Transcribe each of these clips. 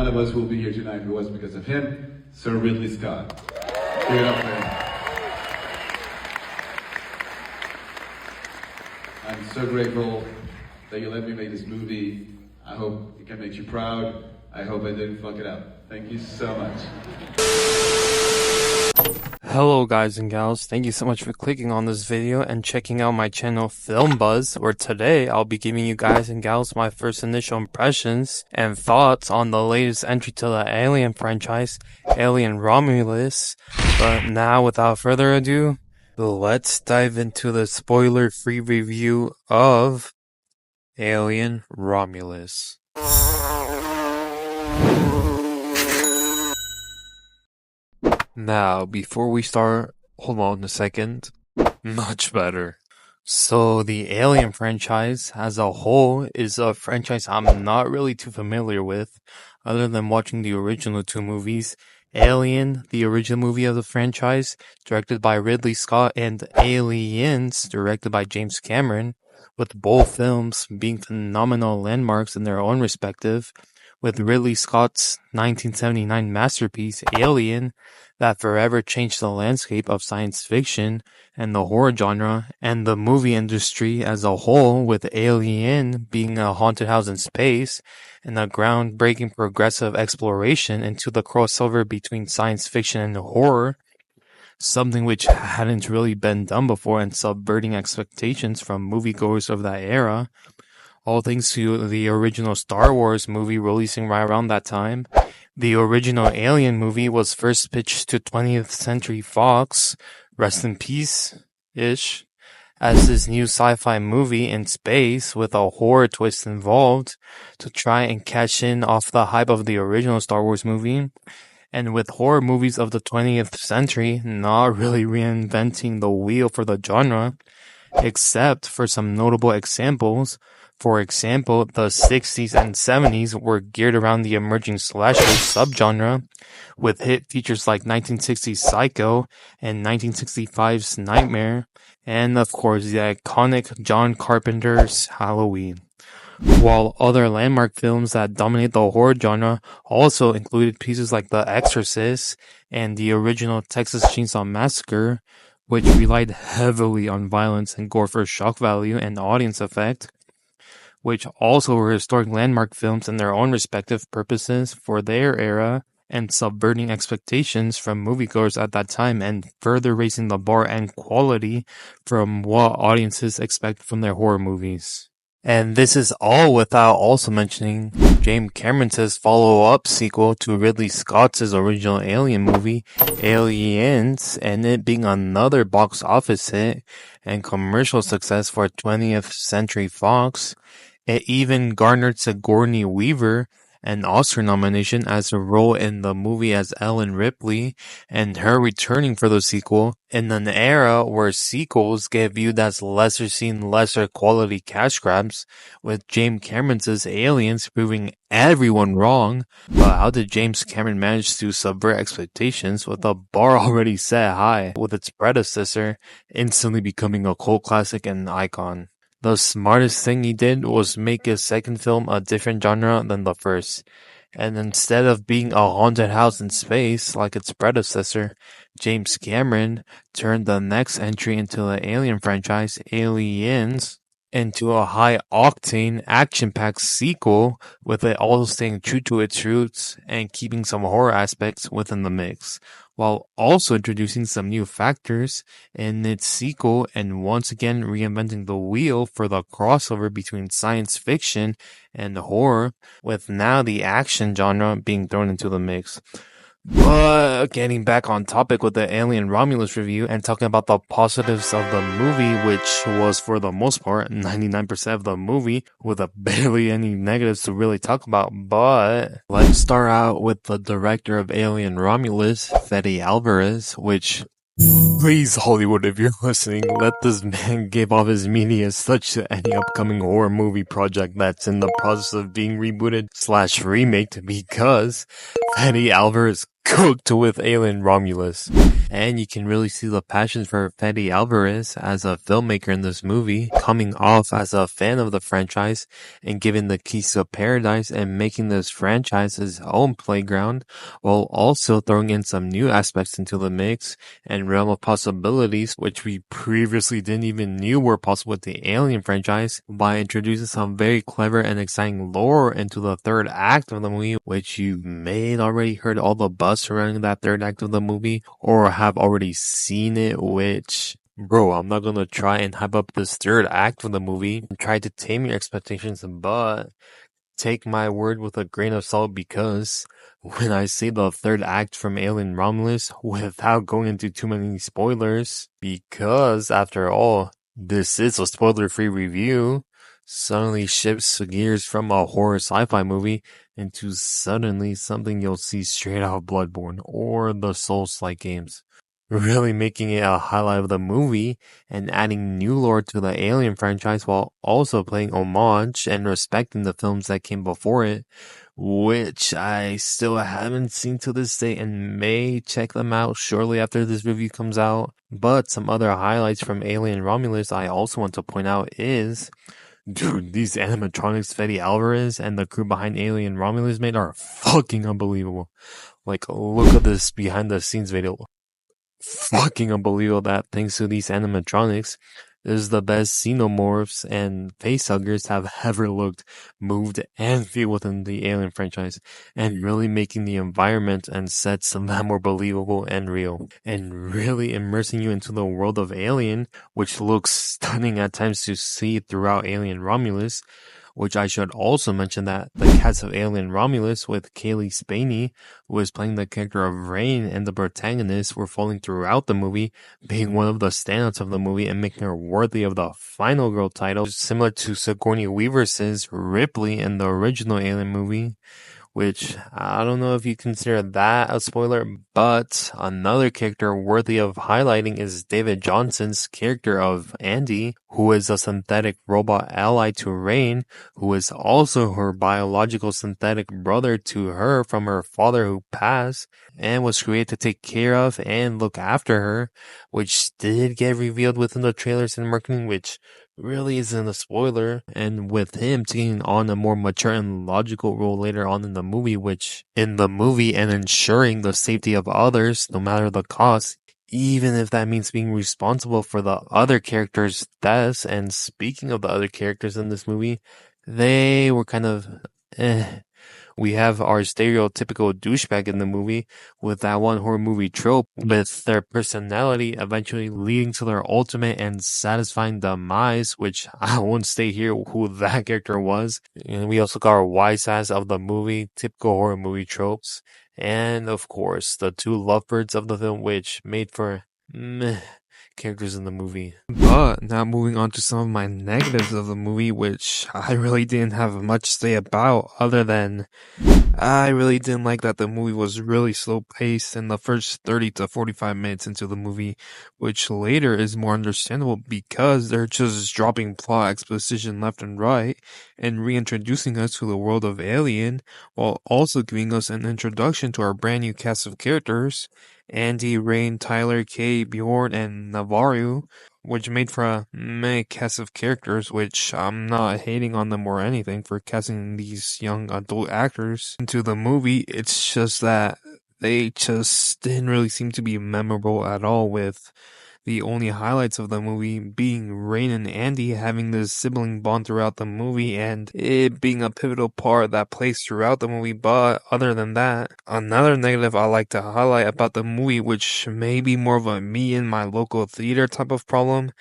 none of us will be here tonight if it wasn't because of him, Sir Ridley Scott. Give it up for him. I'm so grateful that you let me make this movie. I hope it can make you proud. I hope I didn't fuck it up. Thank you so much. Hello guys and gals, thank you so much for clicking on this video and checking out my channel Film Buzz, where today I'll be giving you guys and gals my first initial impressions and thoughts on the latest entry to the Alien franchise, Alien Romulus. But now without further ado, let's dive into the spoiler-free review of Alien Romulus. Now, before we start, hold on a second. Much better. So, the Alien franchise as a whole is a franchise I'm not really too familiar with, other than watching the original two movies. Alien, the original movie of the franchise, directed by Ridley Scott, and Aliens, directed by James Cameron, with both films being phenomenal landmarks in their own respective, with Ridley Scott's 1979 masterpiece, Alien, that forever changed the landscape of science fiction and the horror genre, and the movie industry as a whole, with Alien being a haunted house in space, and a groundbreaking progressive exploration into the crossover between science fiction and horror, something which hadn't really been done before, and subverting expectations from moviegoers of that era. All thanks to the original Star Wars movie releasing right around that time. The original Alien movie was first pitched to 20th Century Fox, rest in peace-ish, as this new sci-fi movie in space with a horror twist involved to try and cash in off the hype of the original Star Wars movie. And with horror movies of the 20th century not really reinventing the wheel for the genre, except for some notable examples. For example, the 60s and 70s were geared around the emerging slasher subgenre, with hit features like 1960's Psycho and 1965's Nightmare, and of course the iconic John Carpenter's Halloween. While other landmark films that dominate the horror genre also included pieces like The Exorcist and the original Texas Chainsaw Massacre, which relied heavily on violence and gore for shock value and audience effect, which also were historic landmark films in their own respective purposes for their era, and subverting expectations from moviegoers at that time and further raising the bar and quality from what audiences expect from their horror movies. And this is all without also mentioning James Cameron's follow-up sequel to Ridley Scott's original Alien movie, Aliens, and it being another box office hit and commercial success for 20th Century Fox. It even garnered Sigourney Weaver an Oscar nomination as her role in the movie as Ellen Ripley, and her returning for the sequel in an era where sequels get viewed as lesser seen, lesser quality cash grabs, with James Cameron's Aliens proving everyone wrong. But how did James Cameron manage to subvert expectations with a bar already set high, with its predecessor instantly becoming a cult classic and icon? The smartest thing he did was make his second film a different genre than the first, and instead of being a haunted house in space like its predecessor, James Cameron turned the next entry into the Alien franchise, Aliens, into a high-octane, action-packed sequel, with it also staying true to its roots and keeping some horror aspects within the mix, while also introducing some new factors in its sequel and once again reinventing the wheel for the crossover between science fiction and horror, with now the action genre being thrown into the mix. But getting back on topic with the Alien Romulus review and talking about the positives of the movie, which was for the most part 99% of the movie, with barely any negatives to really talk about. But let's start out with the director of Alien Romulus, Fede Alvarez, which, please Hollywood, if you're listening, let this man give off his media as such to any upcoming horror movie project that's in the process of being rebooted / remaked, because Fede Alvarez cooked with Alien Romulus. And you can really see the passion for Fede Alvarez as a filmmaker in this movie, coming off as a fan of the franchise and giving the keys to paradise and making this franchise his own playground, while also throwing in some new aspects into the mix and realm of possibilities which we previously didn't even knew were possible with the Alien franchise, by introducing some very clever and exciting lore into the third act of the movie, which you may have already heard all the buzz surrounding that third act of the movie or have already seen it, which, bro, I'm not gonna try and hype up this third act of the movie and try to tame your expectations, but take my word with a grain of salt, because when I say the third act from Alien Romulus, without going into too many spoilers, because after all, this is a spoiler-free review, suddenly shifts gears from a horror sci-fi movie into suddenly something you'll see straight out of Bloodborne or the Souls-like games, really making it a highlight of the movie and adding new lore to the Alien franchise while also paying homage and respecting the films that came before it, which I still haven't seen to this day and may check them out shortly after this review comes out. But some other highlights from Alien Romulus I also want to point out is, dude, these animatronics Fede Alvarez and the crew behind Alien Romulus made are fucking unbelievable. Like, look at this behind the scenes video. Fucking unbelievable that thanks to these animatronics, this is the best xenomorphs and facehuggers have ever looked, moved, and feel within the Alien franchise, and really making the environment and sets of that more believable and real, and really immersing you into the world of Alien, which looks stunning at times to see throughout Alien Romulus. Which I should also mention that the cast of Alien Romulus with Kaylee Spaney, who is playing the character of Rain, and the protagonist were falling throughout the movie, being one of the standouts of the movie and making her worthy of the final girl title, similar to Sigourney Weaver's Ripley in the original Alien movie. Which, I don't know if you consider that a spoiler, but another character worthy of highlighting is David Johnson's character of Andy, who is a synthetic robot ally to Rain, who is also her biological synthetic brother to her from her father who passed, and was created to take care of and look after her, which did get revealed within the trailers and marketing, which really isn't a spoiler, and with him taking on a more mature and logical role later on in the movie, and ensuring the safety of others no matter the cost, even if that means being responsible for the other characters' deaths. And speaking of the other characters in this movie, they were kind of We have our stereotypical douchebag in the movie with that one horror movie trope, with their personality eventually leading to their ultimate and satisfying demise, which I won't stay here who that character was. And we also got our wise ass of the movie, typical horror movie tropes. And of course, the two lovebirds of the film, which made for meh characters in the movie. But now moving on to some of my negatives of the movie, which I really didn't have much to say about, other than I really didn't like that the movie was really slow paced in the first 30 to 45 minutes into the movie, which later is more understandable because they're just dropping plot exposition left and right and reintroducing us to the world of Alien, while also giving us an introduction to our brand new cast of characters, Andy, Rain, Tyler, Kay, Bjorn, and Navarro, which made for a meh cast of characters, which I'm not hating on them or anything for casting these young adult actors into the movie. It's just that they just didn't really seem to be memorable at all, with the only highlights of the movie being Rain and Andy having this sibling bond throughout the movie and it being a pivotal part that plays throughout the movie. But other than that, another negative I like to highlight about the movie, which may be more of a me in my local theater type of problem,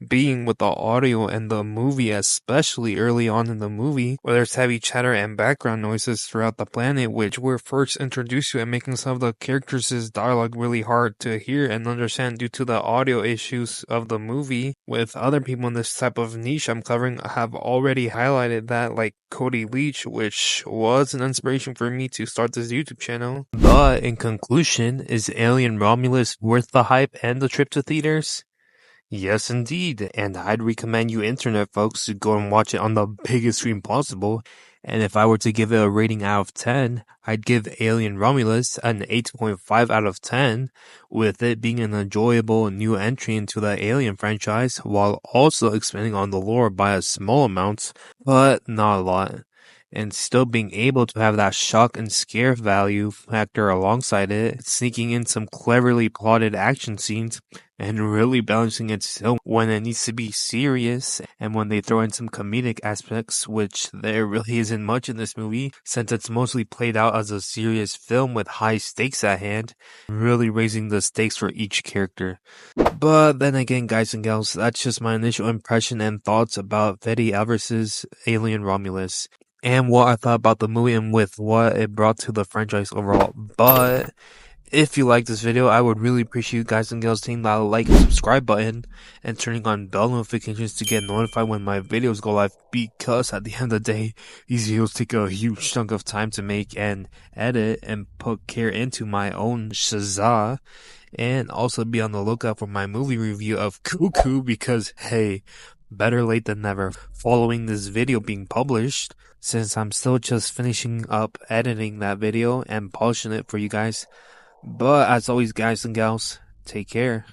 being with the audio and the movie, especially early on in the movie, where there's heavy chatter and background noises throughout the planet, which we're first introduced to, and making some of the characters' dialogue really hard to hear and understand due to the audio issues of the movie. With other people in this type of niche I'm covering have already highlighted that, like Cody Leach, which was an inspiration for me to start this YouTube channel. But in conclusion, is Alien Romulus worth the hype and the trip to theaters? Yes, indeed, and I'd recommend you internet folks to go and watch it on the biggest screen possible, And if I were to give it a rating out of 10, I'd give Alien Romulus an 8.5 out of 10, with it being an enjoyable new entry into the Alien franchise while also expanding on the lore by a small amount, but not a lot, and still being able to have that shock and scare value factor alongside it, sneaking in some cleverly plotted action scenes, and really balancing it still when it needs to be serious, and when they throw in some comedic aspects, which there really isn't much in this movie, since it's mostly played out as a serious film with high stakes at hand, really raising the stakes for each character. But then again, guys and gals, that's just my initial impression and thoughts about Fede Alvarez's Alien Romulus, and what I thought about the movie and with what it brought to the franchise overall. But if you like this video, I would really appreciate you guys and girls hitting that like and subscribe button and turning on bell notifications to get notified when my videos go live, because at the end of the day, these videos take a huge chunk of time to make and edit and put care into my own shazah. And also be on the lookout for my movie review of Cuckoo, because hey, better late than never following this video being published, since I'm still just finishing up editing that video and polishing it for you guys. But as always, guys and gals, take care.